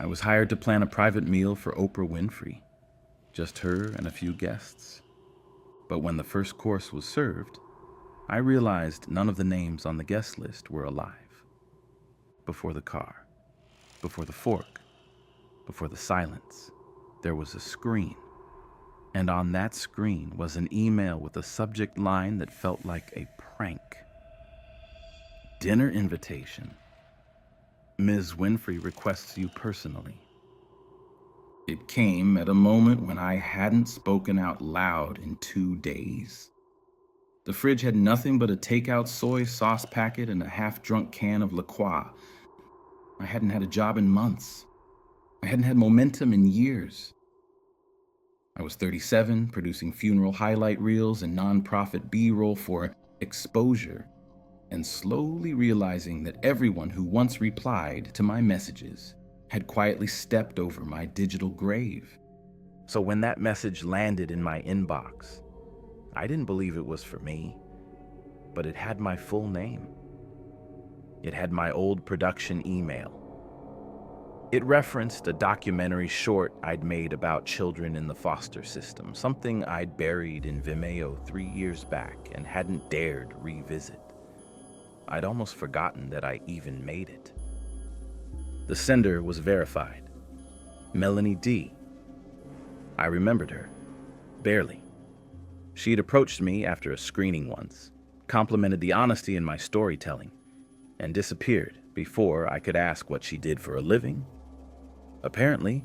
I was hired to plan a private meal for Oprah Winfrey, just her and a few guests. But when the first course was served, I realized none of the names on the guest list were alive. Before the car, before the fork, before the silence, there was a screen. And on that screen was an email with a subject line that felt like a prank. Dinner invitation. Ms. Winfrey requests you personally. It came at a moment when I hadn't spoken out loud in 2 days. The fridge had nothing but a takeout soy sauce packet and a half-drunk can of La Croix. I hadn't had a job in months. I hadn't had momentum in years. I was 37, producing funeral highlight reels and nonprofit B-roll for exposure, and slowly realizing that everyone who once replied to my messages had quietly stepped over my digital grave. So when that message landed in my inbox, I didn't believe it was for me, but it had my full name. It had my old production email. It referenced a documentary short I'd made about children in the foster system, something I'd buried in Vimeo 3 years back and hadn't dared revisit. I'd almost forgotten that I even made it. The sender was verified. Melanie D. I remembered her. Barely. She'd approached me after a screening once, complimented the honesty in my storytelling, and disappeared before I could ask what she did for a living. Apparently,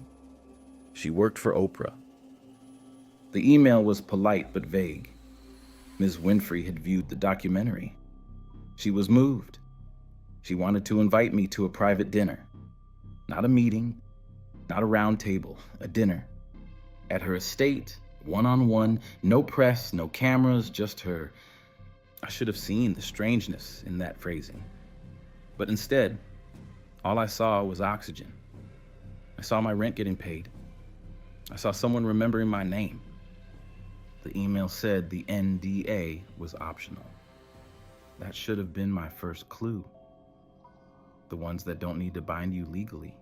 she worked for Oprah. The email was polite but vague. Ms. Winfrey had viewed the documentary. She was moved. She wanted to invite me to a private dinner. Not a meeting, not a round table, a dinner. At her estate, one-on-one, no press, no cameras, just her. I should have seen the strangeness in that phrasing. But instead, all I saw was oxygen. I saw my rent getting paid. I saw someone remembering my name. The email said the NDA was optional. That should have been my first clue. The ones that don't need to bind you legally.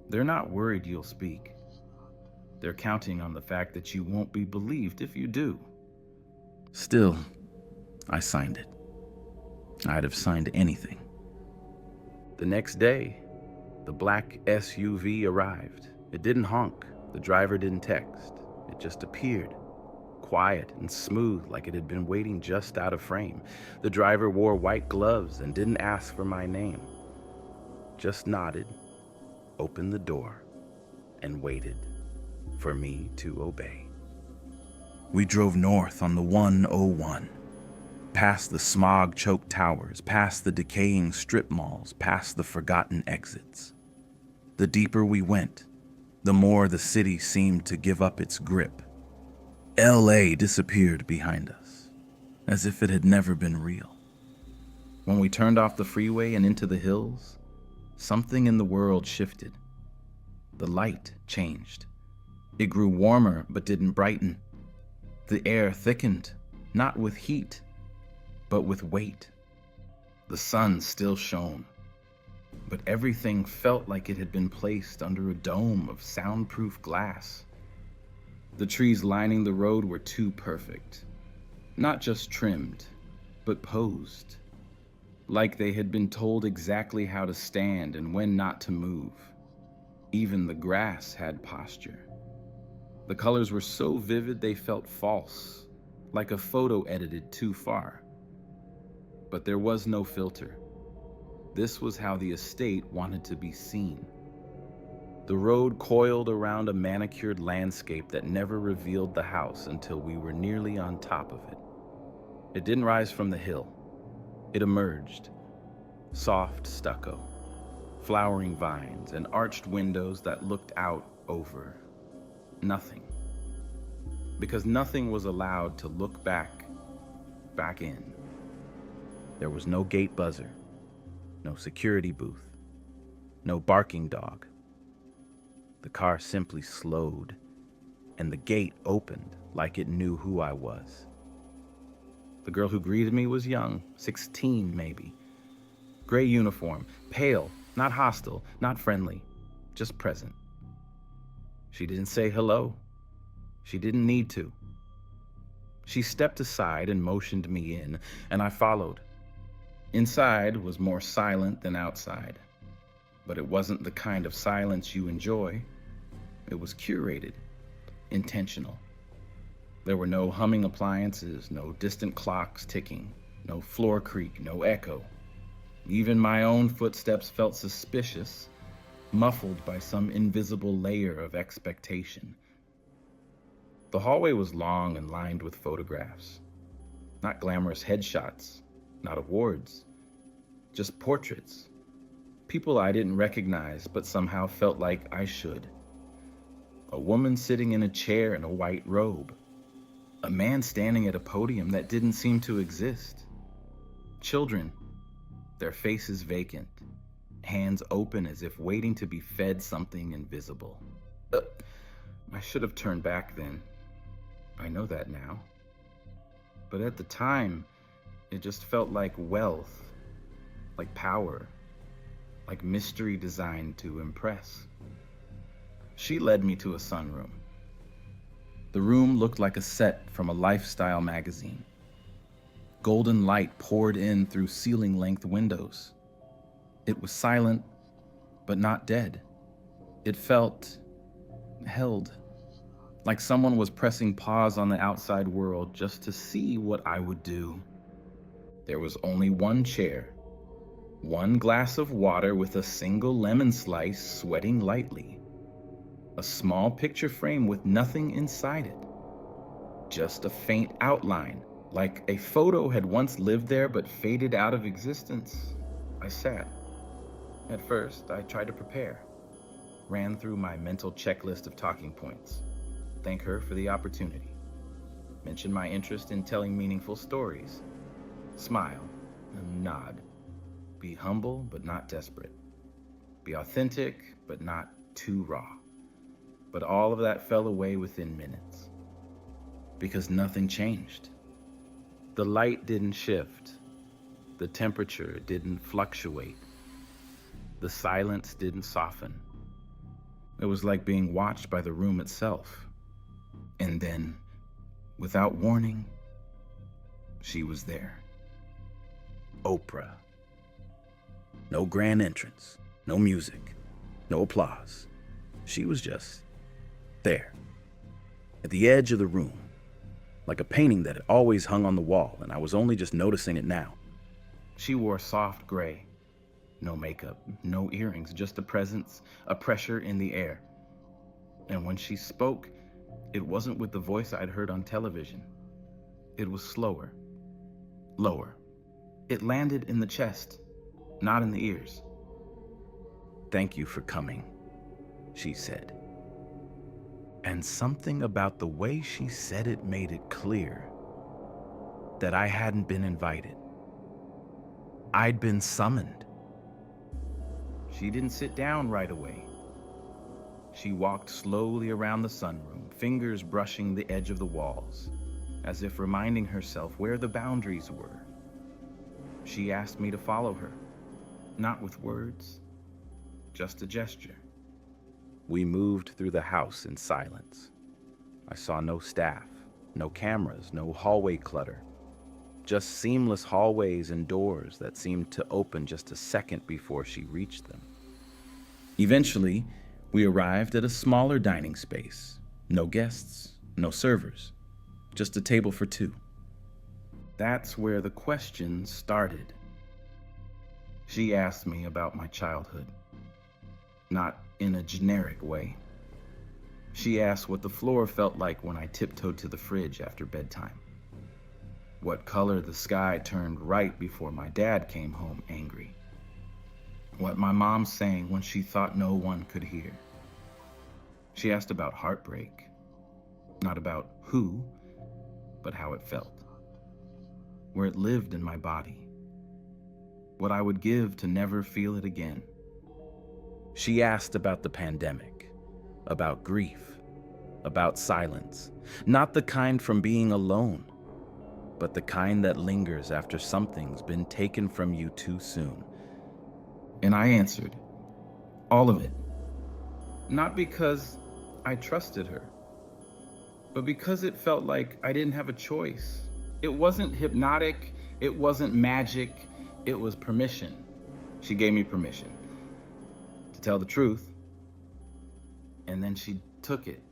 They're not worried you'll speak. They're counting on the fact that you won't be believed if you do. Still, I signed it. I'd have signed anything. The next day, the black SUV arrived. It didn't honk. The driver didn't text. It just appeared, quiet and smooth like it had been waiting just out of frame. The driver wore white gloves and didn't ask for my name. Just nodded, opened the door, and waited for me to obey. We drove north on the 101, past the smog-choked towers, past the decaying strip malls, past the forgotten exits. The deeper we went, the more the city seemed to give up its grip. LA disappeared behind us, as if it had never been real. When we turned off the freeway and into the hills, something in the world shifted. The light changed. It grew warmer but didn't brighten. The air thickened, not with heat, but with weight. The sun still shone, but everything felt like it had been placed under a dome of soundproof glass. The trees lining the road were too perfect, not just trimmed, but posed, like they had been told exactly how to stand and when not to move. Even the grass had posture. The colors were so vivid they felt false, like a photo edited too far. But there was no filter. This was how the estate wanted to be seen. The road coiled around a manicured landscape that never revealed the house until we were nearly on top of it. It didn't rise from the hill. It emerged. Soft stucco, flowering vines, and arched windows that looked out over nothing. Because nothing was allowed to look back in. There was no gate buzzer, no security booth, no barking dog. The car simply slowed, and the gate opened like it knew who I was. The girl who greeted me was young, 16 maybe. Gray uniform, pale, not hostile, not friendly. just present. She didn't say hello. She didn't need to. She stepped aside and motioned me in, and I followed. Inside was more silent than outside, but it wasn't the kind of silence you enjoy. It was curated, intentional. There were no humming appliances, no distant clocks ticking, no floor creak, no echo. Even my own footsteps felt suspicious, muffled by some invisible layer of expectation. The hallway was long and lined with photographs. Not glamorous headshots, not awards, just portraits. People I didn't recognize, but somehow felt like I should. A woman sitting in a chair in a white robe. A man standing at a podium that didn't seem to exist. Children, their faces vacant, hands open as if waiting to be fed something invisible. I should have turned back then. I know that now. But at the time, it just felt like wealth, like power, like mystery designed to impress. She led me to a sunroom. The room looked like a set from a lifestyle magazine. Golden light poured in through ceiling-length windows. It was silent, but not dead. It felt held, like someone was pressing pause on the outside world just to see what I would do. There was only one chair, one glass of water with a single lemon slice sweating lightly, a small picture frame with nothing inside it, just a faint outline, like a photo had once lived there but faded out of existence. I sat. At first, I tried to prepare, ran through my mental checklist of talking points, thank her for the opportunity, mention my interest in telling meaningful stories, smile and nod, be humble but not desperate, be authentic but not too raw. But all of that fell away within minutes, because nothing changed. The light didn't shift, the temperature didn't fluctuate, the silence didn't soften. It was like being watched by the room itself. And then, without warning, she was there. Oprah. No grand entrance, no music, no applause. She was just there, at the edge of the room, like a painting that had always hung on the wall, and I was only just noticing it now. She wore soft gray, no makeup, no earrings, just a presence, a pressure in the air. And when she spoke, it wasn't with the voice I'd heard on television. It was slower, lower. It landed in the chest, not in the ears. "Thank you for coming," she said. And something about the way she said it made it clear that I hadn't been invited. I'd been summoned. She didn't sit down right away. She walked slowly around the sunroom, fingers brushing the edge of the walls, as if reminding herself where the boundaries were. She asked me to follow her, not with words, just a gesture. We moved through the house in silence. I saw no staff, no cameras, no hallway clutter, just seamless hallways and doors that seemed to open just a second before she reached them. Eventually, we arrived at a smaller dining space. No guests, no servers, just a table for two. That's where the questions started. She asked me about my childhood, not in a generic way. She asked what the floor felt like when I tiptoed to the fridge after bedtime, what color the sky turned right before my dad came home angry, what my mom sang when she thought no one could hear. She asked about heartbreak, not about who, but how it felt, where it lived in my body, what I would give to never feel it again. She asked about the pandemic, about grief, about silence, not the kind from being alone, but the kind that lingers after something's been taken from you too soon. And I answered, all of it. Not because I trusted her, but because it felt like I didn't have a choice. It wasn't hypnotic, it wasn't magic, it was permission. She gave me permission to tell the truth, and then she took it.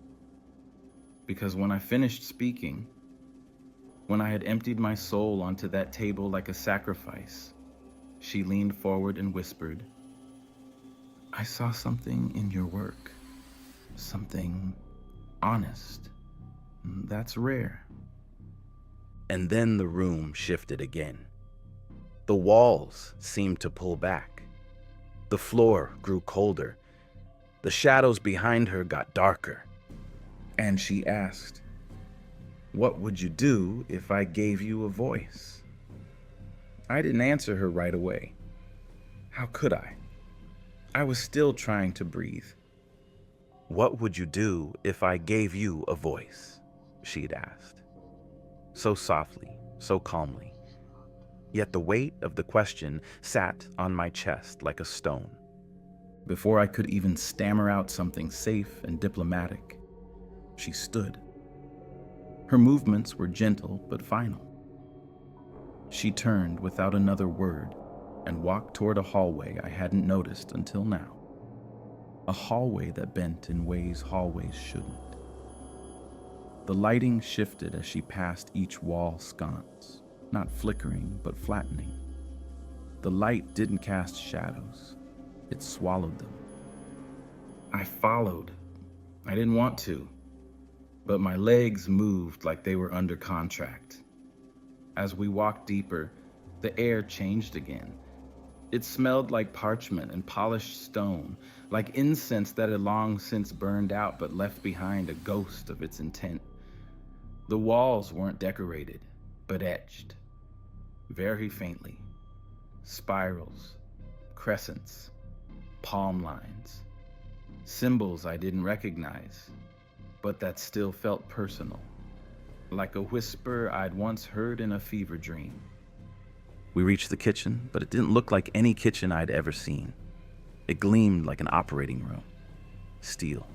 Because when I finished speaking, when I had emptied my soul onto that table like a sacrifice, she leaned forward and whispered, "I saw something in your work, something honest. That's rare." And then the room shifted again. The walls seemed to pull back. The floor grew colder. The shadows behind her got darker. And she asked, "What would you do if I gave you a voice?" I didn't answer her right away. How could I? I was still trying to breathe. "What would you do if I gave you a voice?" she'd asked. So softly, so calmly. Yet the weight of the question sat on my chest like a stone. Before I could even stammer out something safe and diplomatic, she stood. Her movements were gentle but final. She turned without another word and walked toward a hallway I hadn't noticed until now. A hallway that bent in ways hallways shouldn't. The lighting shifted as she passed each wall sconce, not flickering but flattening. The light didn't cast shadows, it swallowed them. I followed. I didn't want to, but my legs moved like they were under contract. As we walked deeper, the air changed again. It smelled like parchment and polished stone, like incense that had long since burned out but left behind a ghost of its intent. The walls weren't decorated, but etched, very faintly. Spirals, crescents, palm lines, symbols I didn't recognize, but that still felt personal, like a whisper I'd once heard in a fever dream. We reached the kitchen, but it didn't look like any kitchen I'd ever seen. It gleamed like an operating room. Steel,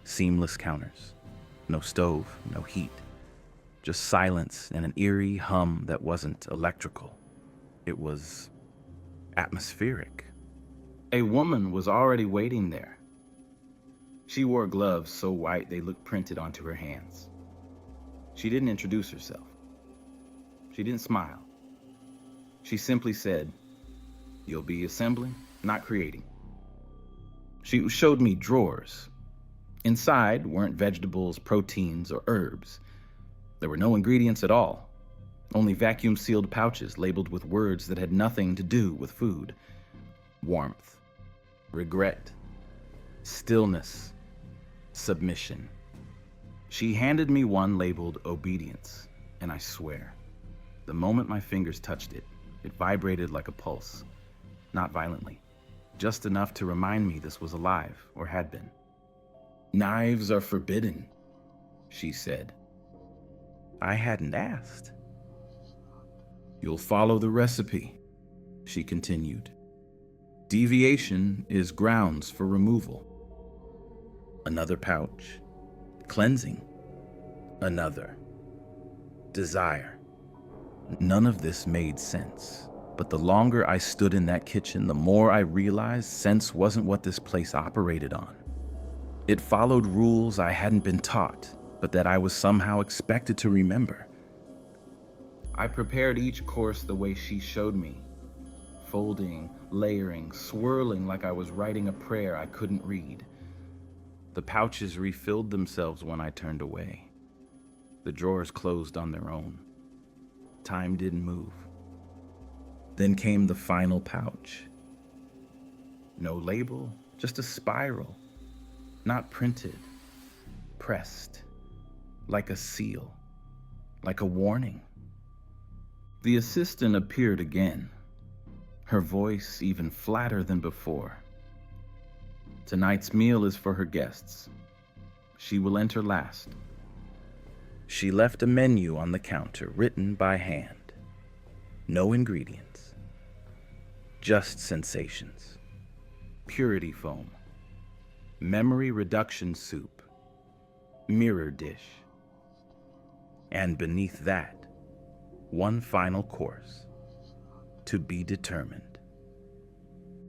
seamless counters, no stove, no heat, just silence and an eerie hum that wasn't electrical. It was atmospheric. A woman was already waiting there. She wore gloves so white they looked printed onto her hands. She didn't introduce herself. She didn't smile. She simply said, "You'll be assembling, not creating." She showed me drawers. Inside weren't vegetables, proteins, or herbs. There were no ingredients at all, only vacuum-sealed pouches labeled with words that had nothing to do with food. Warmth, regret, stillness, submission. She handed me one labeled obedience, and I swear, the moment my fingers touched it, it vibrated like a pulse. Not violently, just enough to remind me this was alive, or had been. "Knives are forbidden," she said. I hadn't asked. "You'll follow the recipe," she continued. "Deviation is grounds for removal." Another pouch. Cleansing. Another. Desire. None of this made sense, but the longer I stood in that kitchen, the more I realized sense wasn't what this place operated on. It followed rules I hadn't been taught, but that I was somehow expected to remember. I prepared each course the way she showed me, folding, layering, swirling like I was writing a prayer I couldn't read. The pouches refilled themselves when I turned away. The drawers closed on their own. Time didn't move. Then came the final pouch. No label, just a spiral. Not printed, pressed, like a seal, like a warning. The assistant appeared again, her voice even flatter than before. "Tonight's meal is for her guests. She will enter last." She left a menu on the counter written by hand. No ingredients, just sensations. Purity foam, memory reduction soup, mirror dish. And beneath that, one final course, to be determined.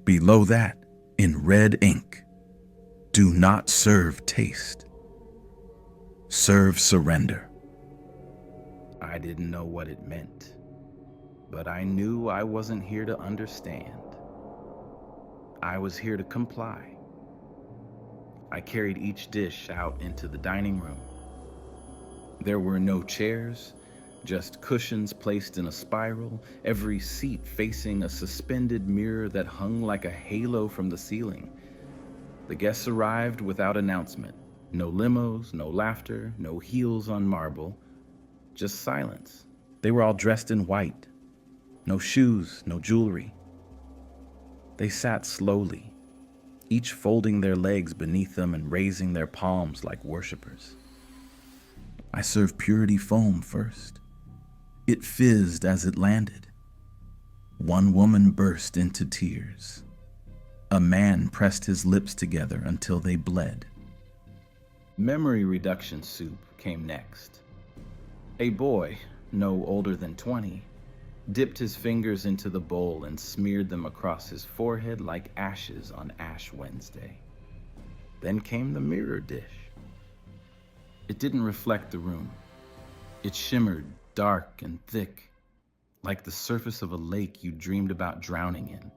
Below that, in red ink, do not serve taste. Serve surrender. I didn't know what it meant, but I knew I wasn't here to understand. I was here to comply. I carried each dish out into the dining room. There were no chairs, just cushions placed in a spiral, every seat facing a suspended mirror that hung like a halo from the ceiling. The guests arrived without announcement. No limos, no laughter, no heels on marble, just silence. They were all dressed in white. No shoes, no jewelry. They sat slowly, each folding their legs beneath them and raising their palms like worshipers. I served purity foam first. It fizzed as it landed. One woman burst into tears. A man pressed his lips together until they bled. Memory reduction soup came next. A boy, no older than 20, dipped his fingers into the bowl and smeared them across his forehead like ashes on Ash Wednesday. Then came the mirror dish. It didn't reflect the room. It shimmered dark and thick, like the surface of a lake you dreamed about drowning in.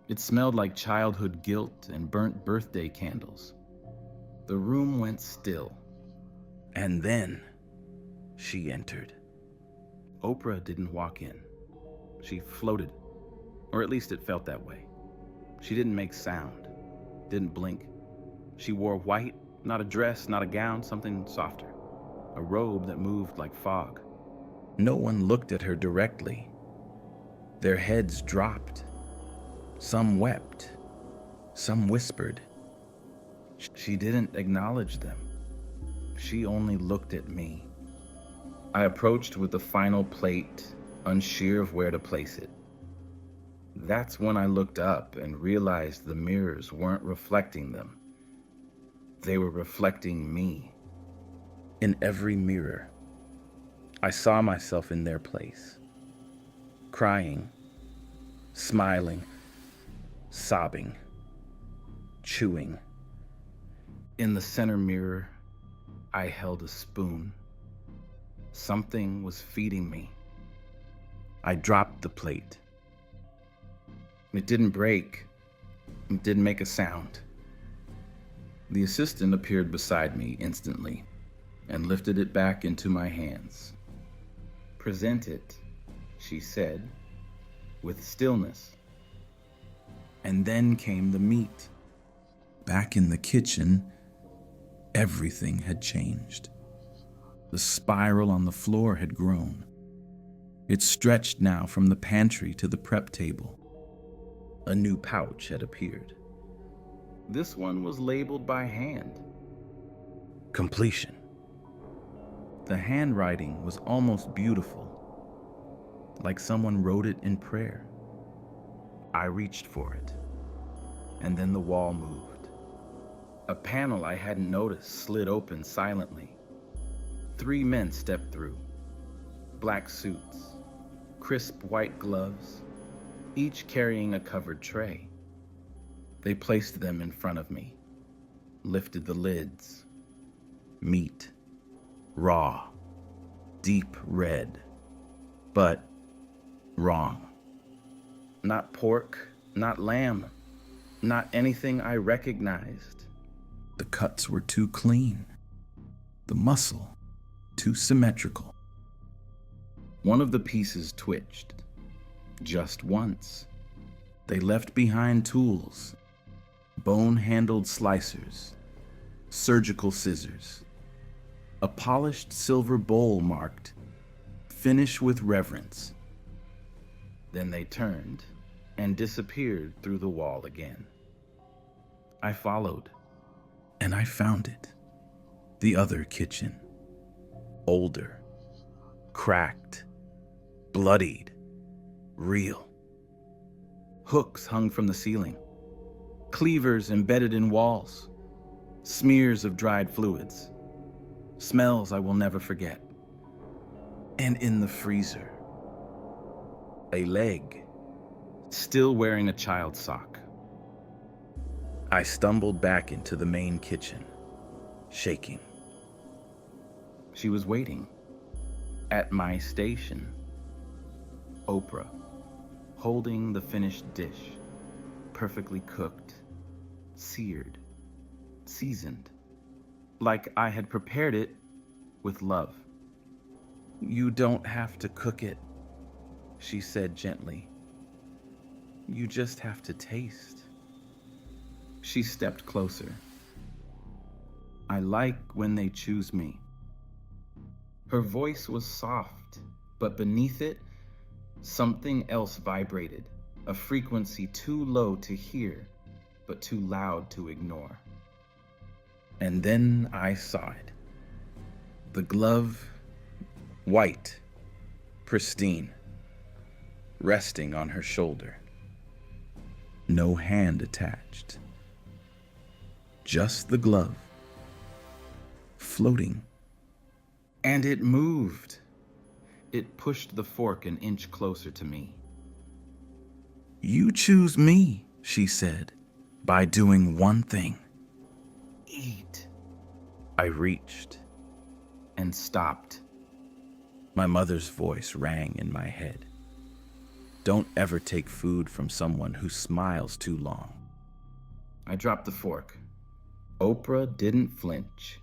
It smelled like childhood guilt and burnt birthday candles. The room went still. And then she entered. Oprah didn't walk in. She floated, or at least it felt that way. She didn't make sound, didn't blink. She wore white, not a dress, not a gown, something softer. A robe that moved like fog. No one looked at her directly. Their heads dropped. Some wept. Some whispered. She didn't acknowledge them. She only looked at me. I approached with the final plate, unsure of where to place it. That's when I looked up and realized the mirrors weren't reflecting them. They were reflecting me. In every mirror, I saw myself in their place, crying, smiling, sobbing, chewing. In the center mirror, I held a spoon. Something was feeding me. I dropped the plate. It didn't break. It didn't make a sound. The assistant appeared beside me instantly and lifted it back into my hands. "Present it," she said, with stillness. And then came the meat. Back in the kitchen, everything had changed. The spiral on the floor had grown. It stretched now from the pantry to the prep table. A new pouch had appeared. This one was labeled by hand. Completion. The handwriting was almost beautiful, like someone wrote it in prayer. I reached for it, and then the wall moved. A panel I hadn't noticed slid open silently. 3 men stepped through. Black suits, crisp white gloves, each carrying a covered tray. They placed them in front of me, lifted the lids. Meat, raw, deep red, but wrong. Not pork, not lamb, not anything I recognized. The cuts were too clean, the muscle too symmetrical. One of the pieces twitched, just once. They left behind tools, bone-handled slicers, surgical scissors, a polished silver bowl marked, "Finish with reverence." Then they turned and disappeared through the wall again. I followed, and I found it. The other kitchen. Older, cracked, bloodied, real. Hooks hung from the ceiling. Cleavers embedded in walls. smears of dried fluids, smells I will never forget. And in the freezer, a leg, still wearing a child's sock. I stumbled back into the main kitchen, shaking. She was waiting at my station. Oprah, holding the finished dish, perfectly cooked, seared, seasoned, like I had prepared it with love. "You don't have to cook it," she said gently. "You just have to taste." She stepped closer. "I like when they choose me." Her voice was soft, but beneath it, something else vibrated, a frequency too low to hear, but too loud to ignore. And then I saw it. The glove, white, pristine, resting on her shoulder. No hand attached. Just the glove, floating. And it moved. It pushed the fork an inch closer to me. "You choose me," she said, "by doing one thing. Eat." I reached and stopped. My mother's voice rang in my head. "Don't ever take food from someone who smiles too long." I dropped the fork. Oprah didn't flinch.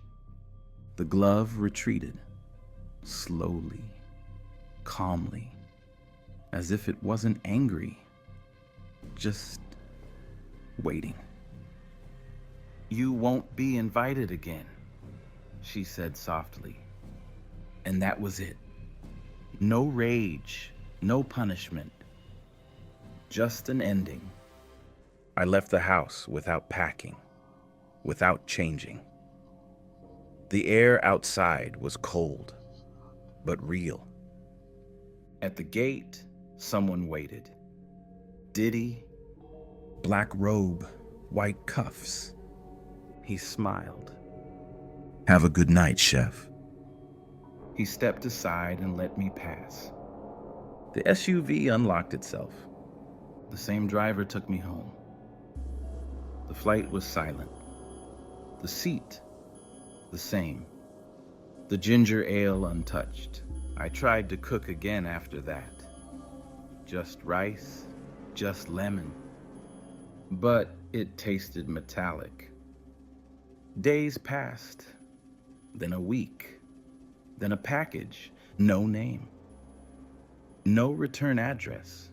The glove retreated, slowly, calmly, as if it wasn't angry, just waiting. "You won't be invited again," she said softly. And that was it. No rage, no punishment, just an ending. I left the house without packing, without changing. The air outside was cold, but real. At the gate, someone waited. Diddy, black robe, white cuffs. He smiled. "Have a good night, chef." He stepped aside and let me pass. The SUV unlocked itself. The same driver took me home. The flight was silent. The seat, the same. The ginger ale untouched. I tried to cook again after that. Just rice, just lemon. But it tasted metallic. Days passed, then a week, then a package, no name, no return address.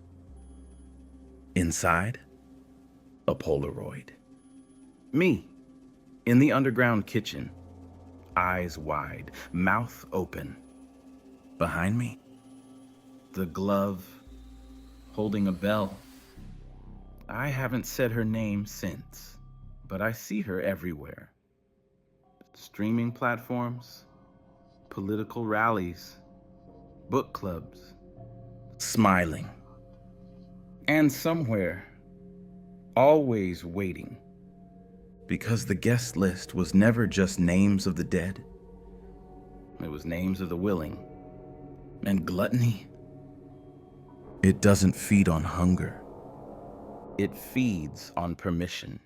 Inside, a Polaroid. Me, in the underground kitchen, eyes wide, mouth open. Behind me, the glove, holding a bell. I haven't said her name since, but I see her everywhere. Streaming platforms, political rallies, book clubs, smiling. And somewhere, always waiting. Because the guest list was never just names of the dead. It was names of the willing. And gluttony. It doesn't feed on hunger. It feeds on permission.